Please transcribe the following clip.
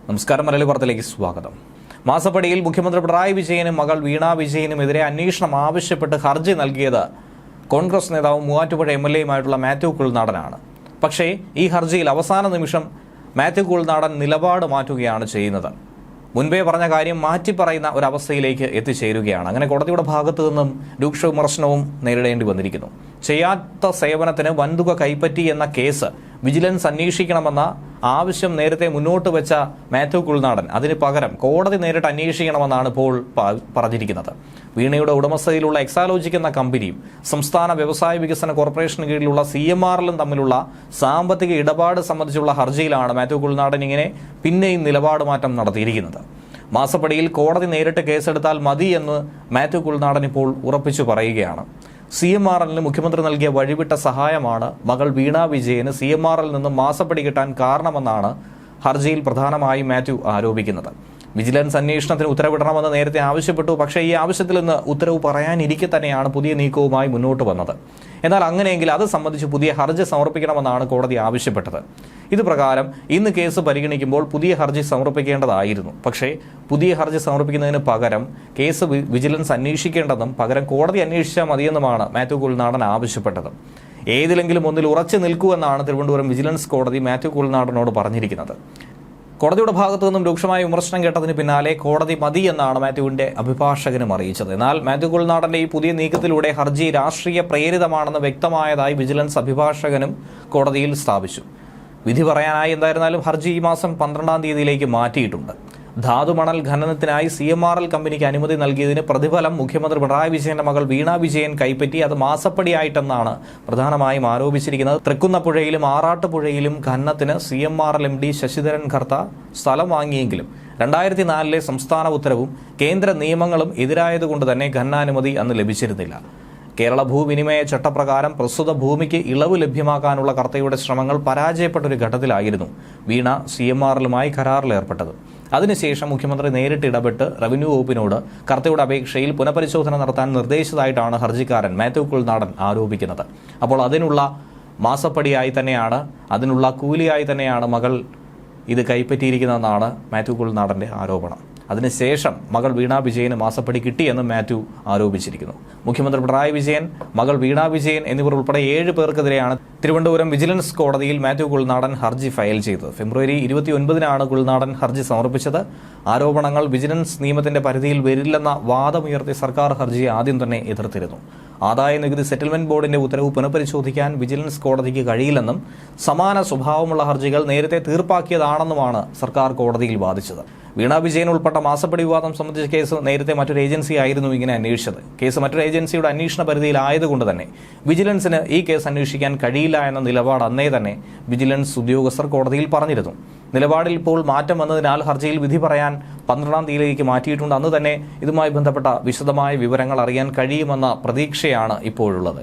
നമസ്കാരം. മലയാളി വാർത്തയിലേക്ക് സ്വാഗതം. മാസപ്പടിയിൽ മുഖ്യമന്ത്രി പിണറായി വിജയനും മകൾ വീണ വിജയനുമെതിരെ അന്വേഷണം ആവശ്യപ്പെട്ട് ഹർജി നൽകിയത് കോൺഗ്രസ് നേതാവും മൂവാറ്റുപുഴ MLAയുമായിട്ടുള്ള മാത്യു കുഴൽനാടനാണ്. പക്ഷേ ഈ ഹർജിയിൽ അവസാന നിമിഷം മാത്യു കുഴൽനാടൻ നിലപാട് മാറ്റുകയാണ് ചെയ്യുന്നത്. മുൻപേ പറഞ്ഞ കാര്യം മാറ്റിപ്പറയുന്ന ഒരവസ്ഥയിലേക്ക് എത്തിച്ചേരുകയാണ്. അങ്ങനെ കോടതിയുടെ ഭാഗത്തു നിന്നും രൂക്ഷ വിമർശനവും നേരിടേണ്ടി വന്നിരിക്കുന്നു. ചെയ്യാത്ത സേവനത്തിന് വൻതുക കൈപ്പറ്റി എന്ന കേസ് വിജിലൻസ് അന്വേഷിക്കണമെന്ന ആവശ്യം നേരത്തെ മുന്നോട്ട് വെച്ച മാത്യു കുഴൽനാടൻ അതിന് പകരം കോടതി നേരിട്ട് അന്വേഷിക്കണമെന്നാണ് ഇപ്പോൾ പറഞ്ഞിരിക്കുന്നത്. വീണയുടെ ഉടമസ്ഥതയിലുള്ള എക്സാലോജിക് എന്ന കമ്പനിയും സംസ്ഥാന വ്യവസായ വികസന കോർപ്പറേഷന് കീഴിലുള്ള CMRലും തമ്മിലുള്ള സാമ്പത്തിക ഇടപാട് സംബന്ധിച്ചുള്ള ഹർജിയിലാണ് മാത്യു കുഴൽനാടൻ ഇങ്ങനെ പിന്നെയും നിലപാട് മാറ്റം നടത്തിയിരിക്കുന്നത്. മാസപ്പടിയിൽ കോടതി നേരിട്ട് കേസെടുത്താൽ മതി എന്ന് മാത്യു കുഴൽനാടൻ ഇപ്പോൾ ഉറപ്പിച്ചു പറയുകയാണ്. CMRലിന് മുഖ്യമന്ത്രി നൽകിയ വഴിവിട്ട സഹായമാണ് മകൾ വീണ വിജയന് CMRൽ നിന്നും മാസപ്പടി കിട്ടാൻ കാരണമെന്നാണ് ഹർജിയിൽ പ്രധാനമായും മാത്യു ആരോപിക്കുന്നത്. വിജിലൻസ് അന്വേഷണത്തിന് ഉത്തരവിടണമെന്ന് നേരത്തെ ആവശ്യപ്പെട്ടു. പക്ഷേ ഈ ആവശ്യത്തിൽ നിന്ന് ഉത്തരവ് പറയാനിരിക്കെ തന്നെയാണ് പുതിയ നീക്കവുമായി മുന്നോട്ട് വന്നത്. എന്നാൽ അങ്ങനെയെങ്കിൽ അത് സംബന്ധിച്ച് പുതിയ ഹർജി സമർപ്പിക്കണമെന്നാണ് കോടതി ആവശ്യപ്പെട്ടത്. ഇത് പ്രകാരം ഇന്ന് കേസ് പരിഗണിക്കുമ്പോൾ പുതിയ ഹർജി സമർപ്പിക്കേണ്ടതായിരുന്നു. പക്ഷേ പുതിയ ഹർജി സമർപ്പിക്കുന്നതിന് പകരം കേസ് വിജിലൻസ് അന്വേഷിക്കേണ്ടതും പകരം കോടതി അന്വേഷിച്ചാൽ മതിയെന്നുമാണ് മാത്യു കുഴൽനാടൻ ആവശ്യപ്പെട്ടത്. ഏതിലെങ്കിലും ഒന്നിൽ ഉറച്ചു നിൽക്കൂ എന്നാണ് തിരുവനന്തപുരം വിജിലൻസ് കോടതി മാത്യു കുഴൽനാടനോട് പറഞ്ഞിരിക്കുന്നത്. കോടതിയുടെ ഭാഗത്തു നിന്നും രൂക്ഷമായ വിമർശനം കേട്ടതിന് പിന്നാലെ കോടതി മതി എന്നാണ് മാത്യുവിന്റെ അഭിഭാഷകനും അറിയിച്ചത്. എന്നാൽ മാത്യു കുഴൽനാടന്റെ ഈ പുതിയ നീക്കത്തിലൂടെ ഹർജി രാഷ്ട്രീയ പ്രേരിതമാണെന്ന് വ്യക്തമായതായി വിജിലൻസ് അഭിഭാഷകനും കോടതിയിൽ സ്ഥാപിച്ചു. വിധി പറയാനായി എന്തായിരുന്നാലും ഹർജി ഈ മാസം 12-ാം തീയതിയിലേക്ക് മാറ്റിയിട്ടുണ്ട്. ധാതുമണൽ ഖനനത്തിനായി CMRL കമ്പനിക്ക് അനുമതി നൽകിയതിന് പ്രതിഫലം മുഖ്യമന്ത്രി പിണറായി വിജയന്റെ മകൾ വീണ വിജയൻ കൈപ്പറ്റി അത് മാസപ്പടിയായിട്ടെന്നാണ് പ്രധാനമായും ആരോപിച്ചിരിക്കുന്നത്. തൃക്കുന്നപ്പുഴയിലും ആറാട്ടുപുഴയിലും ഖനനത്തിന് CMRL MD ശശിധരൻ ഖർത്ത സ്ഥലം വാങ്ങിയെങ്കിലും 2004 സംസ്ഥാന ഉത്തരവും കേന്ദ്ര നിയമങ്ങളും എതിരായതുകൊണ്ട് തന്നെ ഖനനാനുമതി അന്ന് ലഭിച്ചിരുന്നില്ല. കേരള ഭൂവിനിമയ ചട്ടപ്രകാരം പ്രസ്തുത ഭൂമിക്ക് ഇളവ് ലഭ്യമാക്കാനുള്ള കർത്തയുടെ ശ്രമങ്ങൾ പരാജയപ്പെട്ടൊരു ഘട്ടത്തിലായിരുന്നു വീണ CMRലുമായി കരാറിലേർപ്പെട്ടത്. അതിനുശേഷം മുഖ്യമന്ത്രി നേരിട്ട് ഇടപെട്ട് റവന്യൂ വകുപ്പിനോട് കർത്തയുടെ അപേക്ഷയിൽ പുനഃപരിശോധന നടത്താൻ നിർദ്ദേശിച്ചതായിട്ടാണ് ഹർജിക്കാരൻ മാത്യു കുഴൽനാടൻ ആരോപിക്കുന്നത്. അപ്പോൾ അതിനുള്ള മാസപ്പടിയായി തന്നെയാണ്, അതിനുള്ള കൂലിയായി തന്നെയാണ് മകൾ ഇത് കൈപ്പറ്റിയിരിക്കുന്നതെന്നാണ് മാത്യു കുഴൽനാടന്റെ ആരോപണം. അതിനുശേഷം മകൾ വീണ വിജയന് മാസപ്പടി കിട്ടിയെന്ന് മാത്യു ആരോപിച്ചിരിക്കുന്നു. മുഖ്യമന്ത്രി പിണറായി വിജയൻ, മകൾ വീണ വിജയൻ എന്നിവർ ഉൾപ്പെടെ 7 പേർക്കെതിരെയാണ് തിരുവനന്തപുരം വിജിലൻസ് കോടതിയിൽ മാത്യു കുഴൽനാടൻ ഹർജി ഫയൽ ചെയ്തത്. ഫെബ്രുവരി 29-നാണ് കുഴൽനാടൻ ഹർജി സമർപ്പിച്ചത്. ആരോപണങ്ങൾ വിജിലൻസ് നിയമത്തിന്റെ പരിധിയിൽ വരില്ലെന്ന വാദമുയർത്തി സർക്കാർ ഹർജിയെ ആദ്യം തന്നെ എതിർത്തിരുന്നു. ആദായ നികുതി സെറ്റിൽമെന്റ് ബോർഡിന്റെ ഉത്തരവ് പുനഃപരിശോധിക്കാൻ വിജിലൻസ് കോടതിക്ക് കഴിയില്ലെന്നും സമാന സ്വഭാവമുള്ള ഹർജികൾ നേരത്തെ തീർപ്പാക്കിയതാണെന്നുമാണ് സർക്കാർ കോടതിയിൽ വാദിച്ചത്. വീണ വിജയൻ ഉൾപ്പെട്ട മാസപ്പടി വിവാദം സംബന്ധിച്ച കേസ് നേരത്തെ മറ്റൊരു ഏജൻസി ആയിരുന്നു ഇങ്ങനെ അന്വേഷിച്ചത്. കേസ് മറ്റൊരു ഏജൻസിയുടെ അന്വേഷണ പരിധിയിലായതുകൊണ്ട് തന്നെ വിജിലൻസിന് ഈ കേസ് അന്വേഷിക്കാൻ കഴിയില്ല എന്ന നിലപാട് അന്നേ തന്നെ വിജിലൻസ് ഉദ്യോഗസ്ഥർ കോടതിയിൽ പറഞ്ഞിരുന്നു. നിലപാടിൽ ഇപ്പോൾ മാറ്റം വന്നതിനാൽ ഹർജിയിൽ വിധി പറയാൻ 12-ാം തീയതിയിലേക്ക് മാറ്റിയിട്ടുണ്ട്. അന്ന് തന്നെ ഇതുമായി ബന്ധപ്പെട്ട വിശദമായ വിവരങ്ങൾ അറിയാൻ കഴിയുമെന്ന പ്രതീക്ഷയാണ് ഇപ്പോഴുള്ളത്.